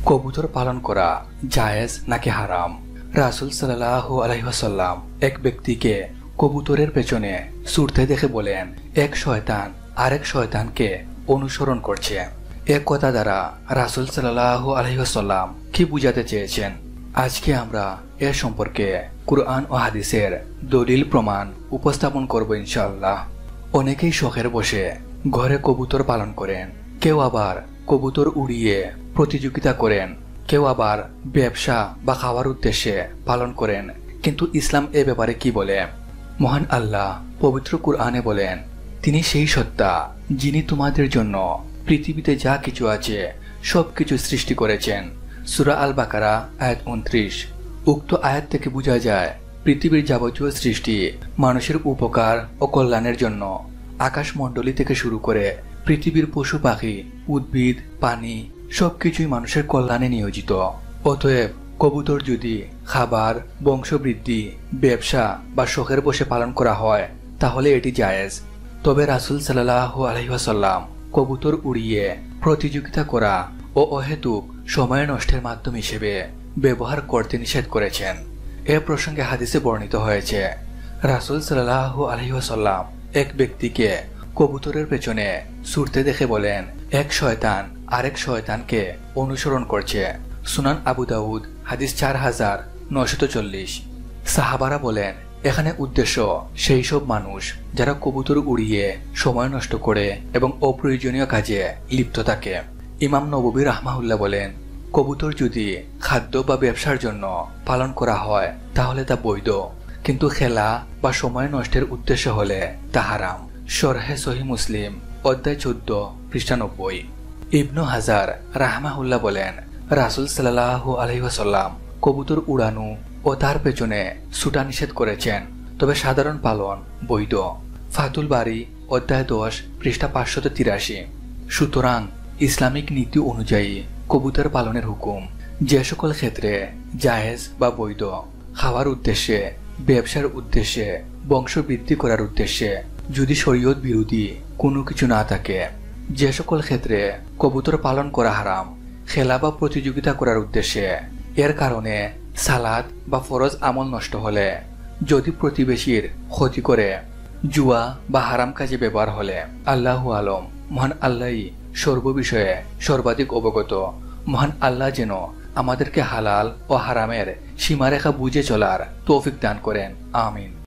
কবুতর পালন করা জায়েজ নাকি হারাম? রাসূল সাল্লাল্লাহু আলাইহি ওয়াসাল্লাম এক ব্যক্তিকে কবুতরের পেছনে ছুটতে দেখে বলেন, এক শয়তান আরেক শয়তানকে অনুসরণ করছে। এক কথা দ্বারা রাসূল সাল্লাল্লাহু আলাইহি ওয়াসাল্লাম কি বুঝাতে চেয়েছেন? আজকে আমরা এ সম্পর্কে কুরআন ও হাদিসের দলিল প্রমাণ উপস্থাপন করব ইনশাআল্লাহ। অনেকেই শখের বসে ঘরে কবুতর পালন করেন, কেউ আবার কবুতর উড়িয়ে প্রতিযোগিতা করেন, কেউ আবার ব্যবসা বা খাওয়ার উদ্দেশ্যে পালন করেন। কিন্তু ইসলাম এ ব্যাপারে কি বলে? মহান আল্লাহ পবিত্র কুরআনে বলেন, তিনি সেই সত্তা যিনি তোমাদের জন্য পৃথিবীতে যা কিছু আছে সবকিছু সৃষ্টি করেছেন। সূরা আল বাকারা আয়াত 29। উক্ত আয়াত থেকে বোঝা যায় পৃথিবীর যাবতীয় সৃষ্টি মানুষের উপকার ও কল্যাণের জন্য। আকাশমণ্ডলী থেকে শুরু করে পৃথিবীর পশু পাখি, উদ্ভিদ, পানি সবকিছুই মানুষের কল্যাণে নিয়োজিত। অতএব কবুতর যদি খাবার, বংশবৃদ্ধি, ব্যবসা বা শখের বসে পালন করা হয় তাহলে এটি জায়েজ। তবে রাসূল সাল্লাল্লাহু আলাইহি ওয়াসাল্লাম কবুতর উড়িয়ে প্রতিযোগিতা করা ও অহেতুক সময় নষ্টের মাধ্যম হিসেবে ব্যবহার করতে নিষেধ করেছেন। এ প্রসঙ্গে হাদিসে বর্ণিত হয়েছে, রাসূল সাল্লাল্লাহু আলাইহি ওয়াসাল্লাম এক ব্যক্তিকে কবুতরের পেছনে ছুটতে দেখে বলেন, এক শয়তান আরেক শয়তানকে অনুসরণ করছে। সুনান আবু দাউদ হাদিস 4940। সাহাবারা বলেন, এখানে উদ্দেশ্য সেই সব মানুষ যারা কবুতর উড়িয়ে সময় নষ্ট করে এবং অপ্রয়োজনীয় কাজে লিপ্ত থাকে। ইমাম নববী রাহমাহুল্লাহ বলেন, কবুতর যদি খাদ্য বা ব্যবসার জন্য পালন করা হয় তাহলে তা বৈধ, কিন্তু খেলা বা সময় নষ্টের উদ্দেশ্য হলে তা হারাম। শরহে সহিহ মুসলিম অধ্যায় 14 পৃষ্ঠা 90। ইবনু হাজার রাহমাহুল্লাহ বলেন, রাসূল সাল্লাল্লাহু আলাইহি ওয়াসাল্লাম কবুতর উড়ানো ও তার পেছনে ছুটা নিষেধ করেছেন, তবে সাধারণ পালন বৈধ। ফাতুল বারি অধ্যায় 10 পৃষ্ঠা 583। সুতরাং ইসলামিক নীতি অনুযায়ী কবুতর পালনের হুকুম যে সকল ক্ষেত্রে জায়েজ বা বৈধ, খাওয়ার উদ্দেশ্যে, ব্যবসার উদ্দেশ্যে, বংশবৃদ্ধি করার উদ্দেশ্যে, যদি শরীয়ত বিরোধী কোনো কিছু না থাকে। যে সকল ক্ষেত্রে কবুতর পালন করা হারাম, খেলা বা প্রতিযোগিতা করার উদ্দেশ্যে, এর কারণে সালাত বা ফরজ আমল নষ্ট হলে, যদি প্রতিবেশীর ক্ষতি করে, জুয়া বা হারাম কাজে ব্যবহার হলে, আল্লাহু আলম, মহান আল্লাহই সর্ববিষয়ে সর্বাধিক অবগত। মহান আল্লাহ যেন আমাদেরকে হালাল ও হারামের সীমারেখা বুঝে চলার তৌফিক দান করেন। আমিন।